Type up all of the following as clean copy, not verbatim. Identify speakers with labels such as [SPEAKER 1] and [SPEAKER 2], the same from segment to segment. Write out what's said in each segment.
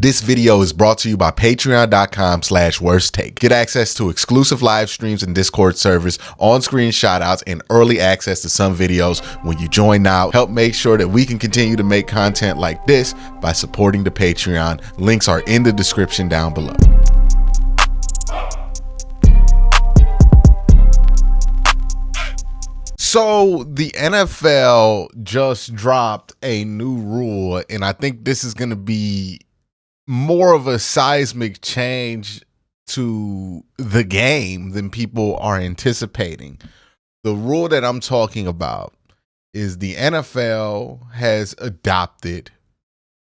[SPEAKER 1] This video is brought to you by patreon.com/worsttake. Get access to exclusive live streams and Discord servers, on-screen shoutouts, and early access to some videos when you join now. Help make sure that we can continue to make content like this by supporting the Patreon. Links are in the description down below. So the NFL just dropped a new rule, and I think this is going to be more of a seismic change to the game than people are anticipating. The rule that I'm talking about is the NFL has adopted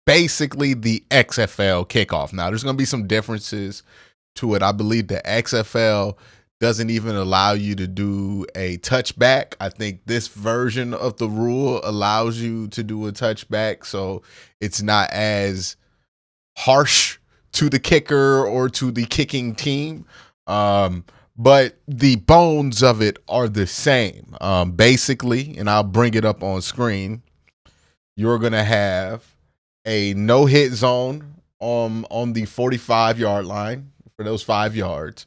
[SPEAKER 1] basically the XFL kickoff. Now, there's going to be some differences to it. I believe the XFL doesn't even allow you to do a touchback. I think this version of the rule allows you to do a touchback, so it's not as harsh to the kicker or to the kicking team. But the bones of it are the same. Basically, and I'll bring it up on screen, you're going to have a no-hit zone on the 45-yard line for those 5 yards.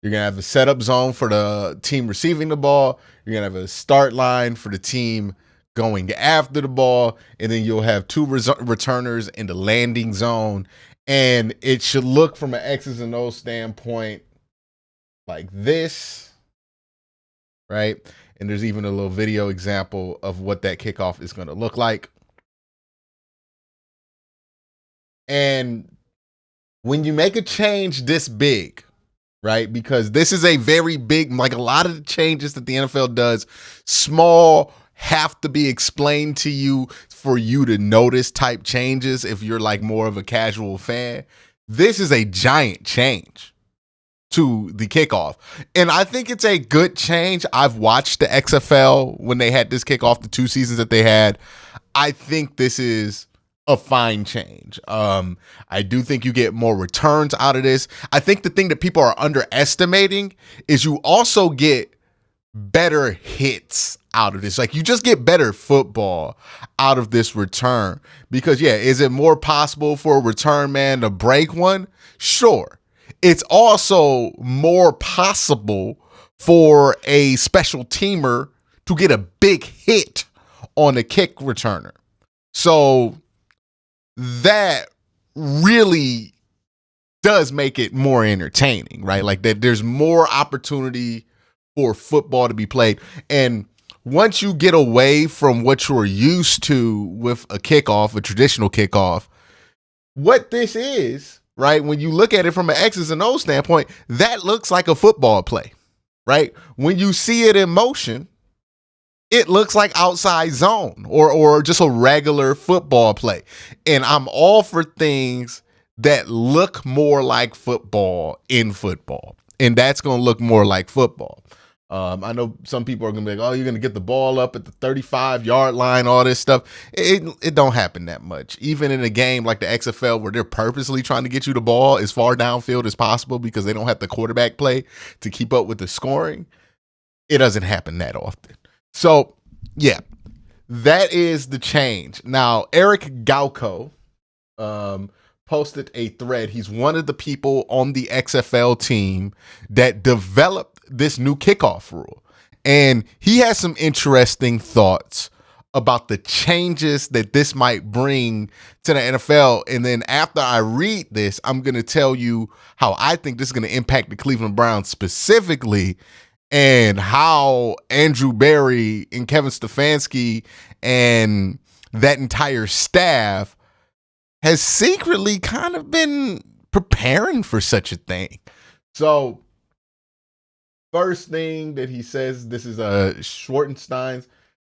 [SPEAKER 1] You're going to have a setup zone for the team receiving the ball. You're going to have a start line for the team going after the ball. And then you'll have two returners in the landing zone. And it should look from an X's and O's standpoint like this, right? And there's even a little video example of what that kickoff is going to look like. And when you make a change this big, right? Because this is a very big, like a lot of the changes that the NFL does, small, have to be explained to you for you to notice type changes if you're like more of a casual fan. This is a giant change to the kickoff. And I think it's a good change. I've watched the XFL when they had this kickoff, the 2 seasons that they had. I think this is a fine change. I do think you get more returns out of this. I think the thing that people are underestimating is you also get better hits out of this. Like, you just get better football out of this return. Because, yeah, is it more possible for a return man to break one? Sure. It's also more possible for a special teamer to get a big hit on a kick returner. So that really does make it more entertaining, right? Like that there's more opportunity for football to be played. And once you get away from what you're used to with a kickoff, a traditional kickoff, what this is, right? When you look at it from an X's and O's standpoint, that looks like a football play, right? When you see it in motion, it looks like outside zone or just a regular football play. And I'm all for things that look more like football in football. And that's going to look more like football. I know some people are going to be like, oh, you're going to get the ball up at the 35-yard line, all this stuff. It don't happen that much. Even in a game like the XFL where they're purposely trying to get you the ball as far downfield as possible because they don't have the quarterback play to keep up with the scoring, it doesn't happen that often. So, yeah, that is the change. Now, Eric Galco posted a thread. He's one of the people on the XFL team that developed this new kickoff rule. And he has some interesting thoughts about the changes that this might bring to the NFL. And then after I read this, I'm going to tell you how I think this is going to impact the Cleveland Browns specifically, and how Andrew Berry and Kevin Stefanski and that entire staff has secretly kind of been preparing for such a thing. So, first thing that he says, this is Schwartenstein's.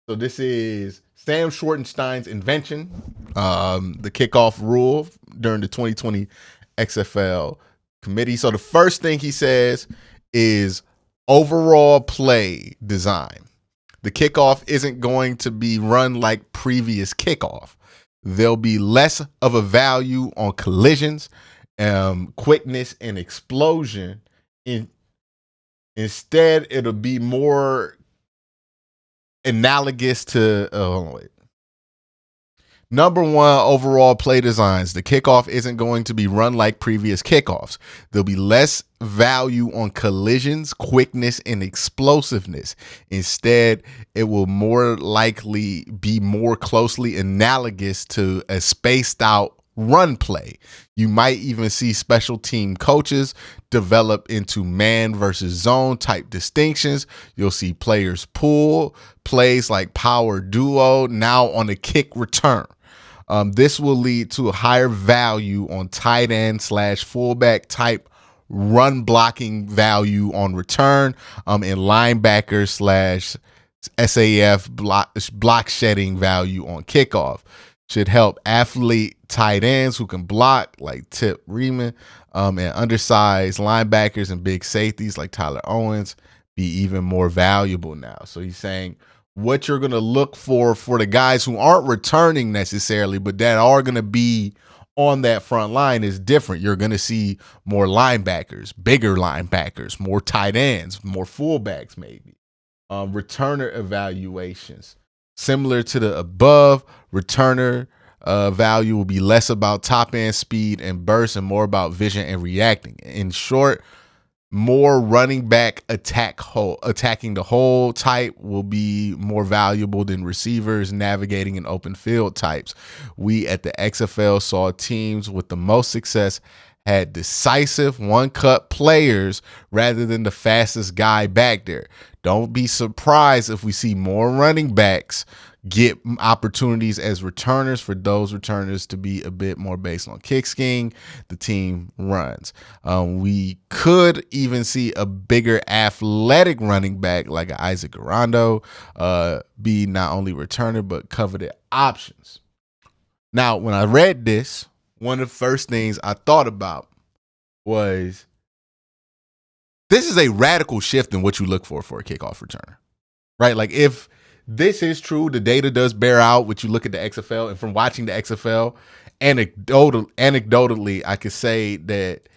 [SPEAKER 1] So this is Sam Schwartenstein's invention, the kickoff rule during the 2020 XFL committee. So the first thing he says is overall play design. The kickoff isn't going to be run like previous kickoff. There'll be less of a value on collisions, quickness, and explosion. Instead, it'll be more analogous to Number one, overall play designs. The kickoff isn't going to be run like previous kickoffs. There'll be less value on collisions, quickness, and explosiveness. Instead, it will more likely be more closely analogous to a spaced out run play. You might even see special team coaches develop into man versus zone type distinctions. You'll see players pull plays like power duo now on a kick return. This will lead to a higher value on tight end / fullback type run blocking value on return, and linebacker / SAF block shedding value on kickoff. Should help athlete tight ends who can block like Tip Reeman, and undersized linebackers and big safeties like Tyler Owens be even more valuable now. So he's saying what you're going to look for the guys who aren't returning necessarily, but that are going to be on that front line is different. You're going to see more linebackers, bigger linebackers, more tight ends, more fullbacks maybe. Returner evaluations. Similar to the above, returner value will be less about top end speed and burst and more about vision and reacting. In short, more running back attacking the hole type will be more valuable than receivers navigating in open field types. We at the XFL saw teams with the most success had decisive one-cut players rather than the fastest guy back there. Don't be surprised if we see more running backs get opportunities as returners, for those returners to be a bit more based on kick scheme the team runs. We could even see a bigger athletic running back like Isaac Garando be not only returner but coveted options. Now, when I read this, one of the first things I thought about was this is a radical shift in what you look for a kickoff returner, right? Like if this is true, the data does bear out what you look at the XFL, and from watching the XFL, anecdotally, I could say that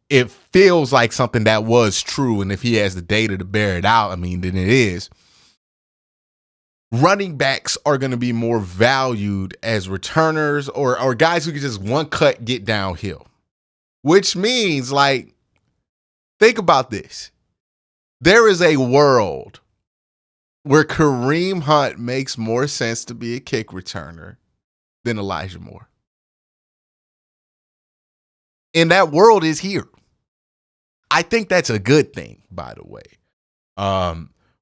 [SPEAKER 1] it feels like something that was true. And if he has the data to bear it out, I mean, then it is. Running backs are going to be more valued as returners or guys who can just one cut get downhill, which means, like, think about this. There is a world where Kareem Hunt makes more sense to be a kick returner than Elijah Moore. And that world is here. I think that's a good thing, by the way.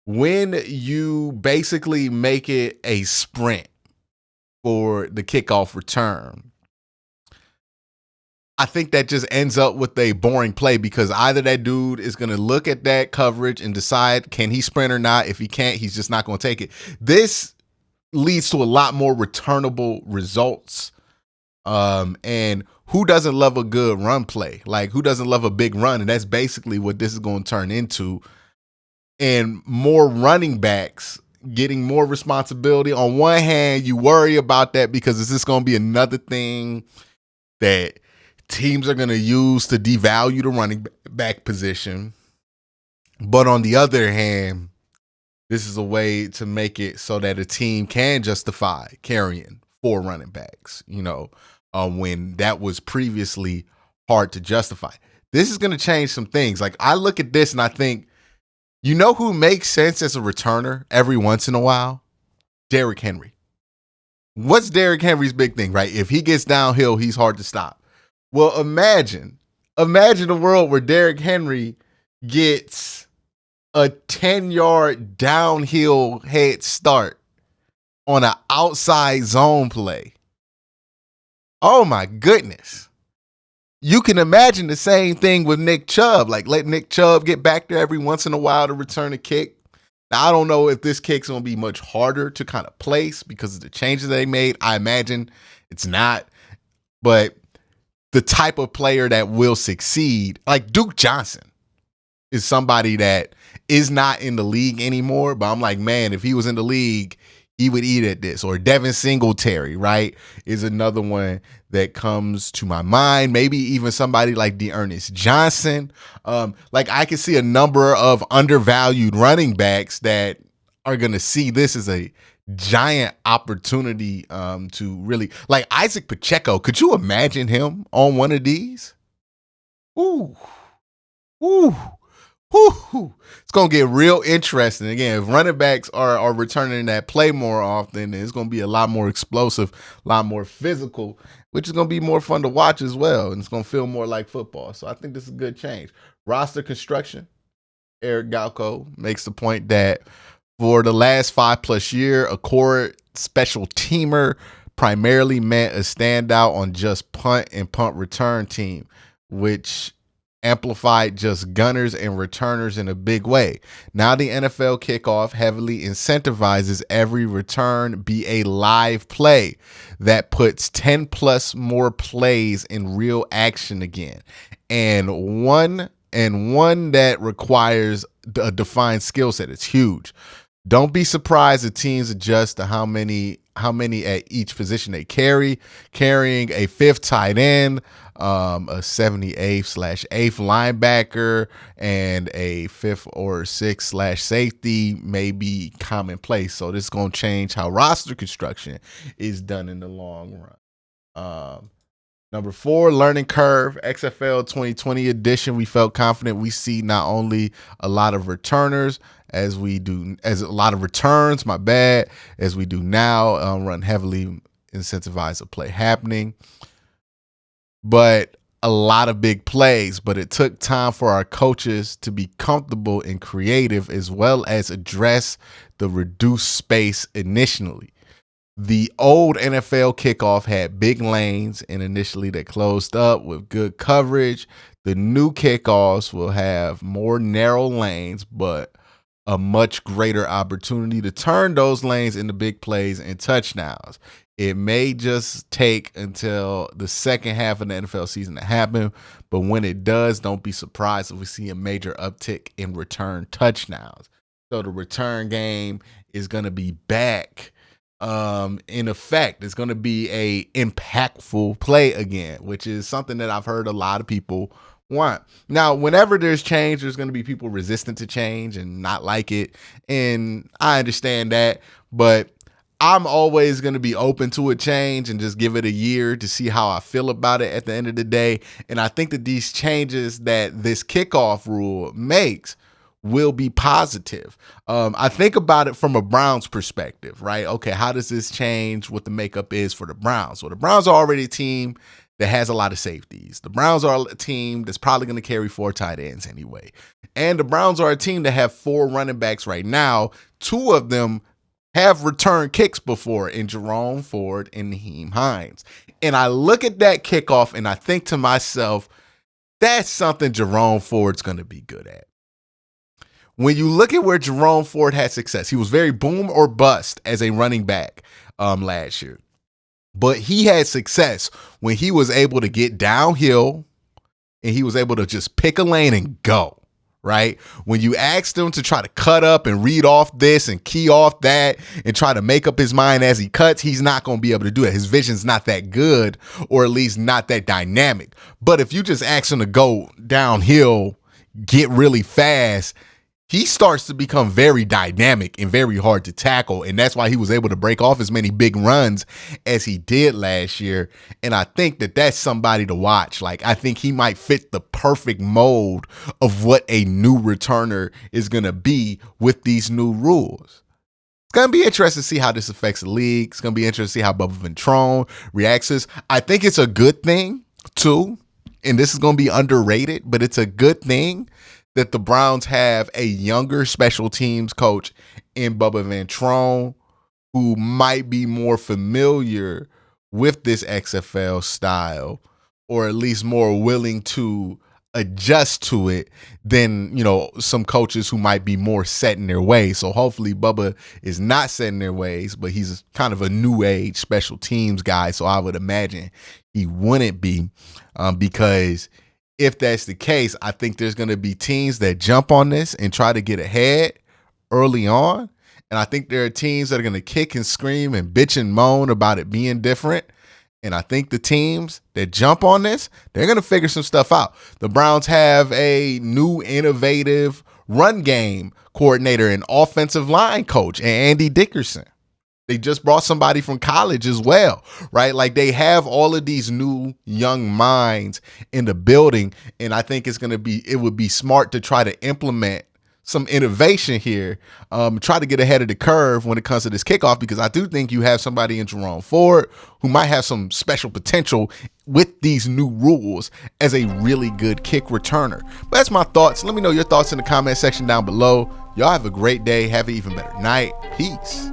[SPEAKER 1] When you basically make it a sprint for the kickoff return, I think that just ends up with a boring play because either that dude is going to look at that coverage and decide, can he sprint or not? If he can't, he's just not going to take it. This leads to a lot more returnable results. And who doesn't love a good run play? Like, who doesn't love a big run? And that's basically what this is going to turn into. And more running backs getting more responsibility. On one hand, you worry about that because is this going to be another thing that teams are going to use to devalue the running back position? But on the other hand, this is a way to make it so that a team can justify carrying 4 running backs, when that was previously hard to justify. This is going to change some things. Like, I look at this and I think, who makes sense as a returner every once in a while? Derrick Henry. What's Derrick Henry's big thing, right? If he gets downhill, he's hard to stop. Well, imagine a world where Derrick Henry gets a 10-yard downhill head start on an outside zone play. Oh my goodness. You can imagine the same thing with Nick Chubb. Like, let Nick Chubb get back there every once in a while to return a kick. Now, I don't know if this kick's going to be much harder to kind of place because of the changes they made. I imagine it's not. But the type of player that will succeed, like Duke Johnson, is somebody that is not in the league anymore. But I'm like, man, if he was in the league, he would eat at this. Or Devin Singletary, right, is another one that comes to my mind. Maybe even somebody like Dearness Johnson. Like, I can see a number of undervalued running backs that are going to see this as a giant opportunity to really, like Isaac Pacheco. Could you imagine him on one of these? Ooh, ooh. Whew. It's gonna get real interesting. Again, if running backs are returning that play more often, it's gonna be a lot more explosive, a lot more physical, which is gonna be more fun to watch as well, and it's gonna feel more like football. So I think this is a good change. Roster construction. Eric Galco makes the point that for the last 5+ year, a core special teamer primarily meant a standout on just punt and punt return team, which amplified just gunners and returners in a big way. Now the NFL kickoff heavily incentivizes every return be a live play that puts 10 plus more plays in real action again. And one that requires a defined skill set. It's huge. Don't be surprised if teams adjust to how many at each position they carry. Carrying a fifth tight end, a 78th/8th linebacker, and a fifth or sixth/safety may be commonplace. So this is going to change how roster construction is done in the long run. Number 4, learning curve, XFL 2020 edition. We felt confident we see not only a lot of returners as a lot of returns, as we do now, run heavily incentivize a play happening, but a lot of big plays. But it took time for our coaches to be comfortable and creative, as well as address the reduced space initially. The old NFL kickoff had big lanes and initially they closed up with good coverage. The new kickoffs will have more narrow lanes, but a much greater opportunity to turn those lanes into big plays and touchdowns. It may just take until the second half of the NFL season to happen, but when it does, don't be surprised if we see a major uptick in return touchdowns. So the return game is going to be back. In effect, it's going to be a impactful play again, which is something that I've heard a lot of people want. Now, whenever there's change, there's going to be people resistant to change and not like it. And I understand that, but I'm always going to be open to a change and just give it a year to see how I feel about it at the end of the day. And I think that these changes that this kickoff rule makes will be positive. I think about it from a Browns perspective, right? Okay, how does this change what the makeup is for the Browns? Well, the Browns are already a team that has a lot of safeties. The Browns are a team that's probably going to carry 4 tight ends anyway. And the Browns are a team that have 4 running backs right now. 2 of them have returned kicks before in Jerome Ford and Naheem Hines. And I look at that kickoff and I think to myself, that's something Jerome Ford's going to be good at. When you look at where Jerome Ford had success, he was very boom or bust as a running back last year. But he had success when he was able to get downhill and he was able to just pick a lane and go, right? When you asked him to try to cut up and read off this and key off that and try to make up his mind as he cuts, he's not going to be able to do it. His vision's not that good, or at least not that dynamic. But if you just ask him to go downhill, get really fast, he starts to become very dynamic and very hard to tackle. And that's why he was able to break off as many big runs as he did last year. And I think that that's somebody to watch. Like, I think he might fit the perfect mold of what a new returner is going to be with these new rules. It's going to be interesting to see how this affects the league. It's going to be interesting to see how Bubba Ventrone reacts to this. I think it's a good thing, too. And this is going to be underrated, but it's a good thing that the Browns have a younger special teams coach in Bubba Ventrone who might be more familiar with this XFL style, or at least more willing to adjust to it than, some coaches who might be more set in their ways. So hopefully Bubba is not set in their ways, but he's kind of a new age special teams guy. So I would imagine he wouldn't be, because if that's the case, I think there's going to be teams that jump on this and try to get ahead early on. And I think there are teams that are going to kick and scream and bitch and moan about it being different. And I think the teams that jump on this, they're going to figure some stuff out. The Browns have a new innovative run game coordinator and offensive line coach, and Andy Dickerson. They just brought somebody from college as well, right? Like they have all of these new young minds in the building. And I think it would be smart to try to implement some innovation here, try to get ahead of the curve when it comes to this kickoff, because I do think you have somebody in Jerome Ford who might have some special potential with these new rules as a really good kick returner. But that's my thoughts. Let me know your thoughts in the comment section down below. Y'all have a great day. Have an even better night. Peace.